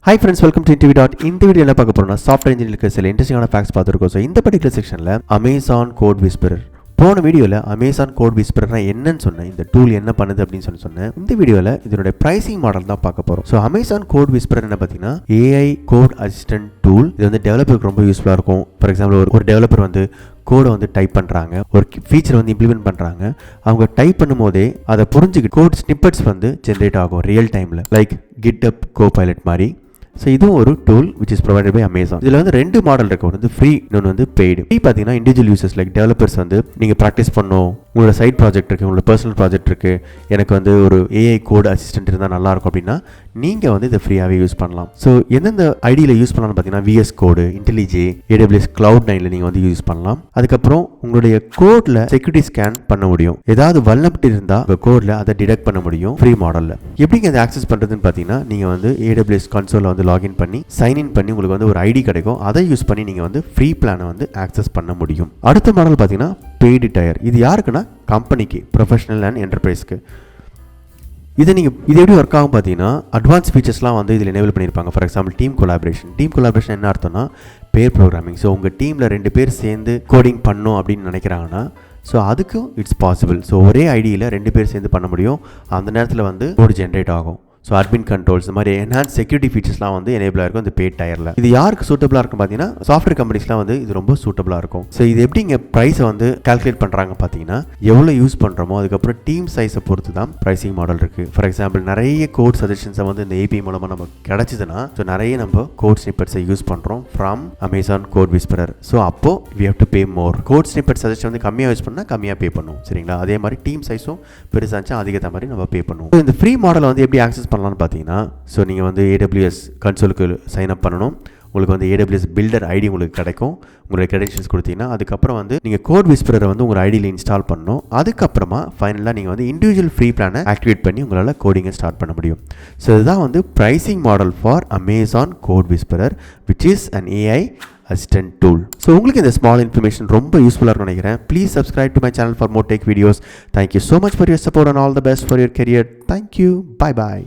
Hi friends, welcome to InterviewDOT. இந்த வீடியோல பார்க்க போறோம்னா சாஃப்ட்வேர் இன்ஜினியரிங்க்கு சில இன்ட்ரஸ்டிங்கான ஃபேக்ட்ஸ் பார்த்துருக்கோம். ஸோ இந்த பர்டிகுலர் செக்ஷனில் அமேசான் CodeWhisperer. போன வீடியோவில் அமேசான் CodeWhisperer என்னன்னு சொன்னேன், இந்த டூல் என்ன பண்ணுது அப்படின்னு சொன்னேன். இந்த வீடியோவில் இதனுடைய ப்ரைசிங் மாடல் தான் பார்க்க போகிறோம். ஸோ அமேசான் CodeWhisperer என்ன பார்த்தீங்கன்னா AI கோட் அசிஸ்டன்ட் டூல். இது வந்து டெவலப்பருக்கு ரொம்ப யூஸ்ஃபுல்லாக இருக்கும். ஃபார் எக்ஸாம்பிள் ஒரு டெவலப்பர் வந்து கோடை வந்து டைப் பண்ணுறாங்க, ஒரு ஃபீச்சர் வந்து இம்ப்ளிமெண்ட் பண்ணுறாங்க. அவங்க டைப் பண்ணும் போதே அதை புரிஞ்சுக்கிட்டு கோட் ஸ்னிப்பெட்ஸ் வந்து ஜென்ரேட் ஆகும் ரியல் டைமில், லைக் GitHub Copilot மாதிரி. ஸோ இதுவும் ஒரு tool which is provided by Amazon. இதில் வந்து ரெண்டு மாடல் இருக்குது, ஒன்று வந்து ஃப்ரீ, இன்னொன்று வந்து பெய்டு. ஃப்ரீ பார்த்தீங்கன்னா இண்டிவிஜுவல் யூசர்ஸ் லைக் டெவலப்பர்ஸ் வந்து நீங்கள் ப்ராக்டிஸ் பண்ணணும், உங்களோட சைட் ப்ராஜெக்ட் இருக்குது, உங்களோட பர்சனல் ப்ராஜெக்ட் இருக்குது, எனக்கு வந்து ஒரு AI கோட் அசிஸ்டன்ட் இருந்தால் நல்லாயிருக்கும் அப்படின்னா நீங்கள் வந்து இதை ஃப்ரீயாகவே யூஸ் பண்ணலாம். ஸோ எந்தெந்த ஐடியில் யூஸ் பண்ணலாம்னு பார்த்தீங்கன்னா VS கோடு, IntelliJ, AWS Cloud9ல நீங்கள் வந்து யூஸ் பண்ணலாம். அதுக்கப்புறம் உங்களுடைய கோடில் செக்யூரிட்டி ஸ்கேன் பண்ண முடியும். ஏதாவது வல்னரபிலிட்டி இருந்தால் உங்கள் கோடில் அதை டிடெக்ட் பண்ண முடியும் ஃப்ரீ மாடலில். எப்படிங்க அதை ஆக்சஸ் பண்ணுறதுன்னு பார்த்தீங்கன்னா நீங்கள் வந்து AWS கன்சோலில் வந்து லாகின் பண்ணி சைன்இன் பண்ணி உங்களுக்கு வந்து ஒரு ஐடி கிடைக்கும். அதை யூஸ் பண்ணி நீங்கள் வந்து ஃப்ரீ பிளானை வந்து ஆக்சஸ் பண்ண முடியும். அடுத்த மாடல் பார்த்தீங்கன்னா பெய்டு டயர். இது யாருக்குன்னா கம்பெனிக்கு, ப்ரொஃபஷனல் அண்ட் என்டர்பிரைஸ்க்கு. இது எப்படி ஒர்க் ஆகும் பார்த்தீங்கன்னா அட்வான்ஸ் ஃபீச்சர்ஸ்லாம் வந்து இதில் எனேபிள் பண்ணியிருப்பாங்க. ஃபார் எக்ஸாம்பிள் டீம் கொலாபரேஷன் என்ன அர்த்தம்னா பேர் ப்ரோக்ராமிங். ஸோ உங்கள் டீமில் 2 பேர் சேர்ந்து கோடிங் பண்ணணும் அப்படின்னு நினைக்கிறாங்கன்னா ஸோ அதுக்கும் இட்ஸ் பாசிபிள். ஸோ ஒரே ஐடியில் 2 பேர் சேர்ந்து பண்ண முடியும். அந்த நேரத்தில் வந்து கோடு ஜென்ரேட் ஆகும். ஸோ அட்மின் கண்ட்ரோல்ஸ், இந்த மாதிரி என்ஹான்ஸ் செக்யூரிட்டி ஃபீச்சர்ஸ்லாம் வந்து எனேபிளாக இருக்கும் இந்த பெய்ட் டயரில். இது யாருக்கு சூட்டபிளாக இருக்கும் பார்த்தீங்கன்னா சாஃப்ட்வேர் கம்பெனிஸ்லாம் வந்து இது ரொம்ப சூட்டபிளாக இருக்கும். ஸோ இது எப்படி இங்கே ப்ரைஸை வந்து கால்குலேட் பண்ணுறாங்க பார்த்தீங்கன்னா எவ்வளோ யூஸ் பண்ணுறோமோ அதுக்கப்புறம் டீம் சைஸை பொறுத்து தான் ப்ரைசிங் மாடல் இருக்குது. ஃபார் எக்ஸாம்பிள் நிறைய கோட் சஜஷன்ஸை வந்து இந்த API மூலமாக நம்ம கிடச்சிதுன்னா ஸோ நிறைய நம்ம கோட் ஸ்னிப்பெட்ஸை யூஸ் பண்ணுறோம் ஃப்ரம் அமேசான் CodeWhisperer. ஸோ அப்போது we have to pay more. Code snippet suggestion வந்து கம்மியாக யூஸ் பண்ணால் கம்மியாக பே பண்ணுவோம், சரிங்களா? அதே மாதிரி டீம் சைஸும் பெருசாச்சும் அதுக்கேற்ற மாதிரி நம்ம பே பண்ணுவோம். இந்த ஃப்ரீ மாடலை வந்து எப்படி ஆக்சஸ் பண்ணலாம்னு பார்த்தீங்கன்னா ஸோ நீங்கள் வந்து AWS கன்சோலுக்கு சைன் அப் பண்ணணும். உங்களுக்கு வந்து AWS Builder ID உங்களுக்கு கிடைக்கும். உங்களுடைய கிரெடென்ஷியல்ஸ் கொடுத்தீங்கன்னா அதுக்கப்புறம் வந்து நீங்கள் CodeWhisperer வந்து உங்கள் ஐடியில் இன்ஸ்டால் பண்ணணும். அதுக்கப்புறமா ஃபைனலாக நீங்கள் வந்து இண்டிவிஜுவல் ஃப்ரீ பிளானை ஆக்டிவேட் பண்ணி உங்களால் கோடிங்கை ஸ்டார்ட் பண்ண முடியும். ஸோ இதுதான் வந்து pricing model for Amazon CodeWhisperer which is an AI assistant tool. So உங்களுக்கு இந்த ஸ்மால் இன்ஃபர்மேஷன் ரொம்ப யூஸ்ஃபுல்லாக இருக்கும்னு நினைக்கிறேன். Please subscribe to my channel for more tech videos. Thank you so much for your support and all the best for your career. Thank you. Bye bye.